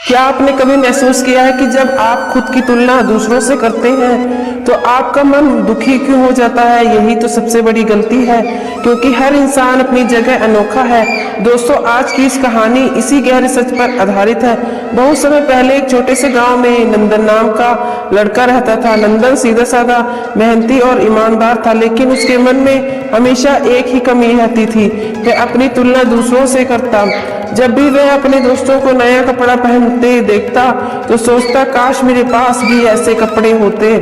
क्या आपने कभी महसूस किया है कि जब आप खुद की तुलना दूसरों से करते हैं तो आपका मन दुखी क्यों हो जाता है? यही तो सबसे बड़ी गलती है, क्योंकि हर इंसान अपनी जगह अनोखा है। दोस्तों, आज की इस कहानी इसी गहरे सच पर आधारित है। बहुत समय पहले एक छोटे से गांव में नंदन नाम का लड़का रहता था। नंदन सीधा साधा, मेहनती और ईमानदार था, लेकिन उसके मन में हमेशा एक ही कमी रहती थी। वह अपनी तुलना दूसरों से करता। जब भी वह अपने दोस्तों को नया कपड़ा पहनते देखता तो सोचता, काश मेरे पास भी ऐसे कपड़े होते।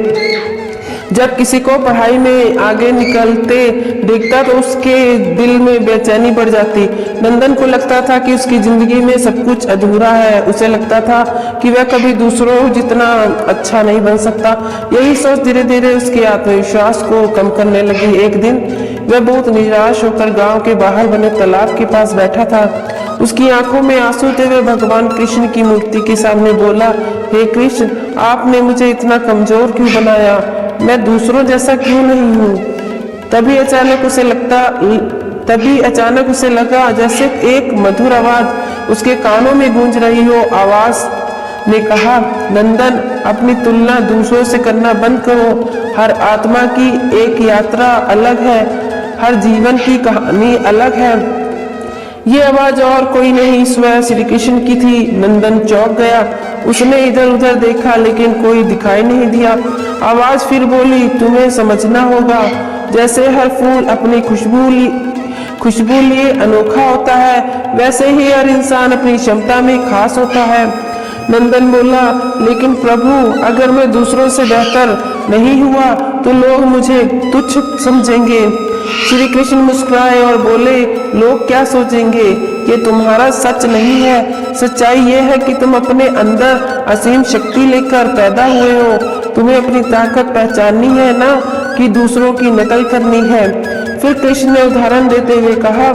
जब किसी को पढ़ाई में आगे निकलते देखता तो उसके दिल में बेचैनी बढ़ जाती। नंदन को लगता था कि उसकी जिंदगी में सब कुछ अधूरा है। उसे लगता था कि वह कभी दूसरों जितना अच्छा नहीं बन सकता। यही सोच धीरे धीरे उसके आत्मविश्वास को कम करने लगी। एक दिन वह बहुत निराश होकर गांव के बाहर बने तालाब के पास बैठा था। उसकी आंखों में आंसू थे। वह भगवान कृष्ण की मूर्ति के सामने बोला, हे कृष्ण, आपने मुझे इतना कमजोर क्यों बनाया? मैं दूसरों जैसा क्यों नहीं हूँ? तभी अचानक उसे लगा जैसे एक मधुर आवाज उसके कानों में गूंज रही हो। आवाज ने कहा, नंदन, अपनी तुलना दूसरों से करना बंद करो। हर आत्मा की एक यात्रा अलग है, हर जीवन की कहानी अलग है। ये आवाज और कोई नहीं, स्वयं श्री कृष्ण की थी। नंदन चौंक गया। उसने इधर उधर देखा, लेकिन कोई दिखाई नहीं दिया। आवाज फिर बोली, तुम्हें समझना होगा, जैसे हर फूल अपनी खुशबू लिए अनोखा होता है, वैसे ही हर इंसान अपनी क्षमता में खास होता है। नंदन बोला, लेकिन प्रभु, अगर मैं दूसरों से बेहतर नहीं हुआ तो लोग मुझे तुच्छ समझेंगे। श्री कृष्ण मुस्कुराए और बोले, लोग क्या सोचेंगे? ये तुम्हारा सच नहीं है। सच्चाई ये है कि तुम अपने अंदर असीम शक्ति लेकर पैदा हुए हो। तुम्हें अपनी ताकत पहचाननी है ना कि दूसरों की नकल करनी है। फिर कृष्ण ने उदाहरण देते हुए कहा,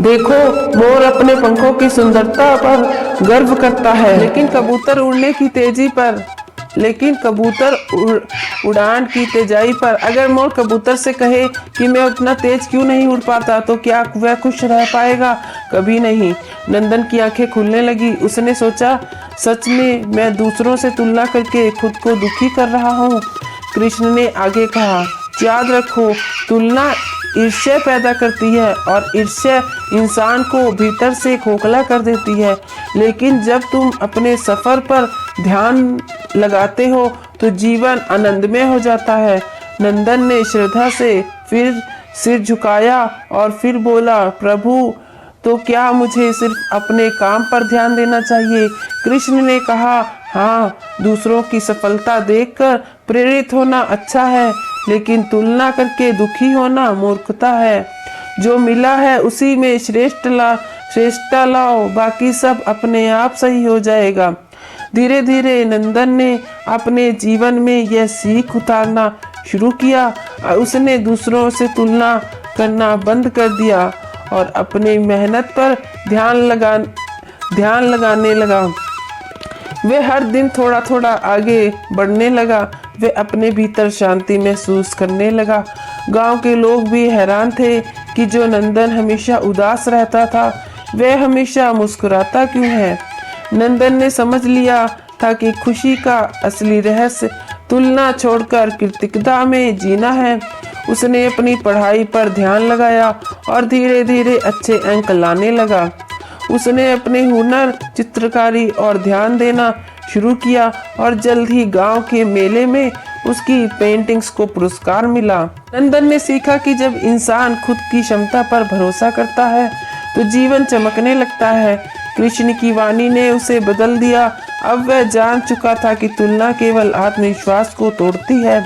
देखो, मोर अपने पंखों की सुंदरता पर गर्व करता है, लेकिन उड़ान की तेजाई पर अगर मोर कबूतर से कहे कि मैं उतना तेज क्यों नहीं उड़ पाता, तो क्या वह खुश रह पाएगा? कभी नहीं। नंदन की आंखें खुलने लगी। उसने सोचा, सच में मैं दूसरों से तुलना करके खुद को दुखी कर रहा हूँ। कृष्ण ने आगे कहा, याद रखो, तुलना ईर्ष्या पैदा करती है और ईर्ष्या इंसान को भीतर से खोखला कर देती है। लेकिन जब तुम अपने सफर पर ध्यान लगाते हो तो जीवन आनंदमय हो जाता है। नंदन ने श्रद्धा से फिर सिर झुकाया और फिर बोला, प्रभु, तो क्या मुझे सिर्फ अपने काम पर ध्यान देना चाहिए? कृष्ण ने कहा, हाँ, दूसरों की सफलता देखकर प्रेरित होना अच्छा है, लेकिन तुलना करके दुखी होना मूर्खता है। जो मिला है उसी में श्रेष्ठता लाओ, बाकी सब अपने आप सही हो जाएगा। धीरे धीरे नंदन ने अपने जीवन में यह सीख उतारना शुरू किया। उसने दूसरों से तुलना करना बंद कर दिया और अपनी मेहनत पर ध्यान लगाने लगा। वह हर दिन थोड़ा थोड़ा आगे बढ़ने लगा। वह अपने भीतर शांति महसूस करने लगा। गांव के लोग भी हैरान थे कि जो नंदन हमेशा उदास रहता था, वह हमेशा मुस्कुराता क्यों है। नंदन ने समझ लिया था कि खुशी का असली रहस्य तुलना छोड़कर कृतज्ञता में जीना है। उसने अपनी पढ़ाई पर ध्यान लगाया और धीरे धीरे अच्छे अंक लाने लगा। उसने अपने हुनर, चित्रकारी और ध्यान देना शुरू किया और जल्द ही गांव के मेले में उसकी पेंटिंग्स को पुरस्कार मिला। नंदन ने सीखा कि जब इंसान खुद की क्षमता पर भरोसा करता है तो जीवन चमकने लगता है। कृष्ण की वाणी ने उसे बदल दिया। अब वह जान चुका था कि तुलना केवल आत्मविश्वास को तोड़ती है।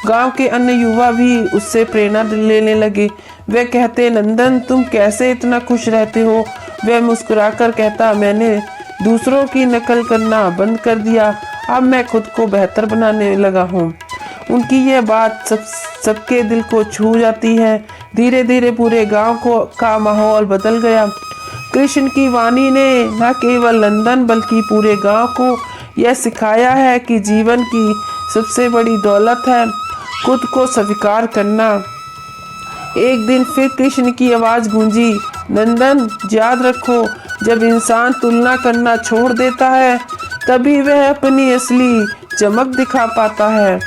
गांव के अन्य युवा भी उससे प्रेरणा लेने लगे। वे कहते, नंदन, तुम कैसे इतना खुश रहते हो? वह मुस्कुराकर कहता, मैंने दूसरों की नकल करना बंद कर दिया। अब मैं खुद को बेहतर बनाने लगा हूँ। उनकी यह बात सबके दिल को छू जाती है। धीरे धीरे पूरे गांव का माहौल बदल गया। कृष्ण की वाणी ने न केवल नंदन बल्कि पूरे गांव को यह सिखाया है कि जीवन की सबसे बड़ी दौलत है खुद को स्वीकार करना। एक दिन फिर कृष्ण की आवाज गूंजी, नंदन, याद रखो, जब इंसान तुलना करना छोड़ देता है तभी वह अपनी असली चमक दिखा पाता है।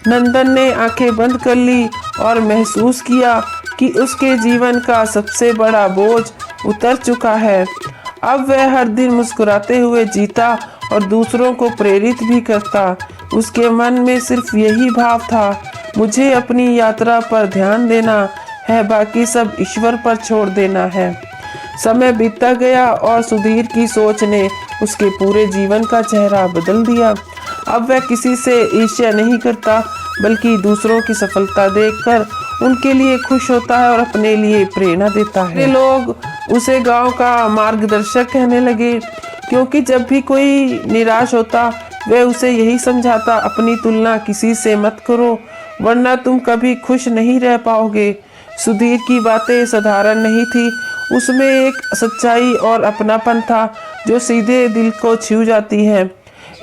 नंदन ने आंखें बंद कर ली और महसूस किया कि उसके जीवन का सबसे बड़ा बोझ उतर चुका है। अब वह हर दिन मुस्कुराते हुए जीता और दूसरों को प्रेरित भी करता। उसके मन में सिर्फ यही भाव था, मुझे अपनी यात्रा पर ध्यान देना है, बाकी सब ईश्वर पर छोड़ देना है। समय बीतता गया और सुधीर की सोच ने उसके पूरे जीवन का चेहरा बदल दिया। अब वह किसी से ईर्ष्या नहीं करता, बल्कि दूसरों की सफलता देखकर उनके लिए खुश होता है और अपने लिए प्रेरणा देता है। लोग उसे गांव का मार्गदर्शक कहने लगे, क्योंकि जब भी कोई निराश होता वह उसे यही समझाता, अपनी तुलना किसी से मत करो वरना तुम कभी खुश नहीं रह पाओगे। सुधीर की बातें साधारण नहीं थी, उसमें एक सच्चाई और अपनापन था जो सीधे दिल को छू जाती है।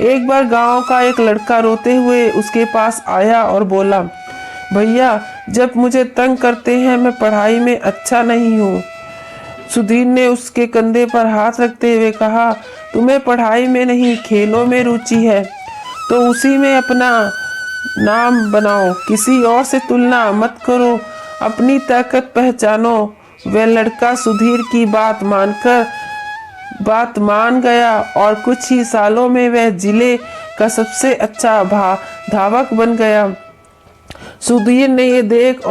एक बार गांव का एक लड़का रोते हुए उसके पास आया और बोला, भैया जब मुझे तंग करते हैं मैं पढ़ाई में अच्छा नहीं हूँ। सुधीर ने उसके कंधे पर हाथ रखते हुए कहा, तुम्हें पढ़ाई में नहीं खेलों में रुचि है तो उसी में अपना नाम बनाओ, किसी और से तुलना मत करो, अपनी ताकत पहचानो। वह लड़का सुधीर की बात मान गया और कुछ ही सालों में वह जिले का सबसे अच्छा धावक बन गया। सुधीर ने ये देख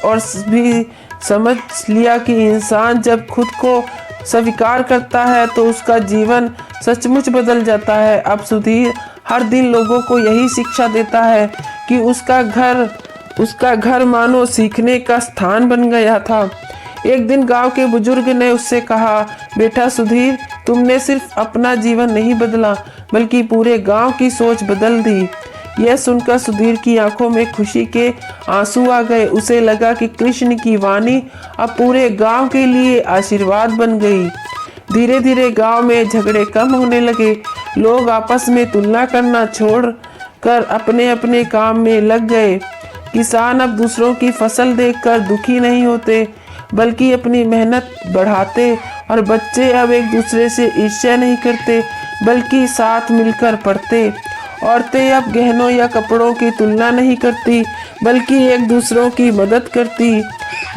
और भी समझ लिया कि इंसान जब खुद को स्वीकार करता है तो उसका जीवन सचमुच बदल जाता है। अब सुधीर हर दिन लोगों को यही शिक्षा देता है कि उसका घर मानो सीखने का स्थान बन गया था। एक दिन गांव के बुजुर्ग ने उससे कहा, बेटा सुधीर, तुमने सिर्फ अपना जीवन नहीं बदला बल्कि पूरे गांव की सोच बदल दी। यह सुनकर सुधीर की आंखों में खुशी के आंसू आ गए। उसे लगा कि कृष्ण की वाणी अब पूरे गांव के लिए आशीर्वाद बन गई। धीरे धीरे गांव में झगड़े कम होने लगे। लोग आपस में तुलना करना छोड़कर अपने अपने काम में लग गए। किसान अब दूसरों की फसल देखकर दुखी नहीं होते बल्कि अपनी मेहनत बढ़ाते और बच्चे अब एक दूसरे से ईर्ष्या नहीं करते बल्कि साथ मिलकर पढ़ते। औरतें अब गहनों या कपड़ों की तुलना नहीं करती बल्कि एक दूसरों की मदद करती।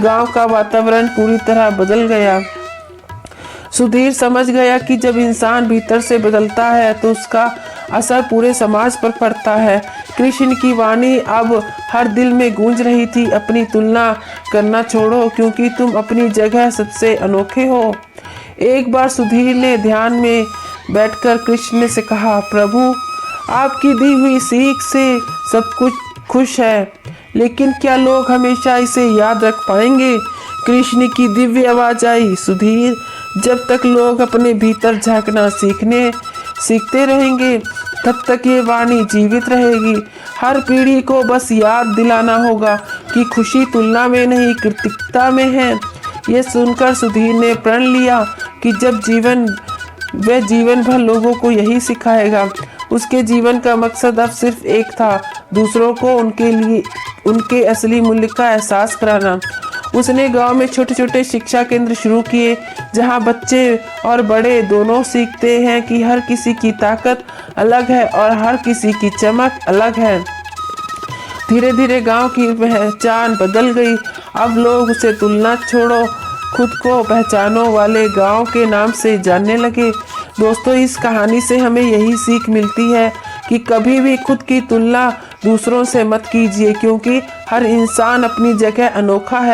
गांव का वातावरण पूरी तरह बदल गया। सुधीर समझ गया कि जब इंसान भीतर से बदलता है तो उसका असर पूरे समाज पर पड़ता है। कृष्ण की वाणी अब हर दिल में गूंज रही थी, अपनी तुलना करना छोड़ो क्योंकि तुम अपनी जगह सबसे अनोखे हो। एक बार सुधीर ने ध्यान में बैठकर कृष्ण से कहा, प्रभु आपकी दी हुई सीख से सब कुछ खुश है, लेकिन क्या लोग हमेशा इसे याद रख पाएंगे? कृष्ण की दिव्य आवाज आई, सुधीर जब तक लोग अपने भीतर झांकना सीखते रहेंगे तब तक ये वाणी जीवित रहेगी। हर पीढ़ी को बस याद दिलाना होगा कि खुशी तुलना में नहीं कृतिकता में है। ये सुनकर सुधीर ने प्रण लिया कि वह जीवन भर लोगों को यही सिखाएगा। उसके जीवन का मकसद अब सिर्फ एक था, दूसरों को उनके असली मूल्य का एहसास कराना। उसने गांव में छोटे छोटे शिक्षा केंद्र शुरू किए जहां बच्चे और बड़े दोनों सीखते हैं कि हर किसी की ताकत अलग है और हर किसी की चमक अलग है। धीरे धीरे गांव की पहचान बदल गई। अब लोग उसे तुलना छोड़ो खुद को पहचानो वाले गांव के नाम से जानने लगे। दोस्तों, इस कहानी से हमें यही सीख मिलती है कि कभी भी खुद की तुलना दूसरों से मत कीजिए, क्योंकि हर इंसान अपनी जगह अनोखा है।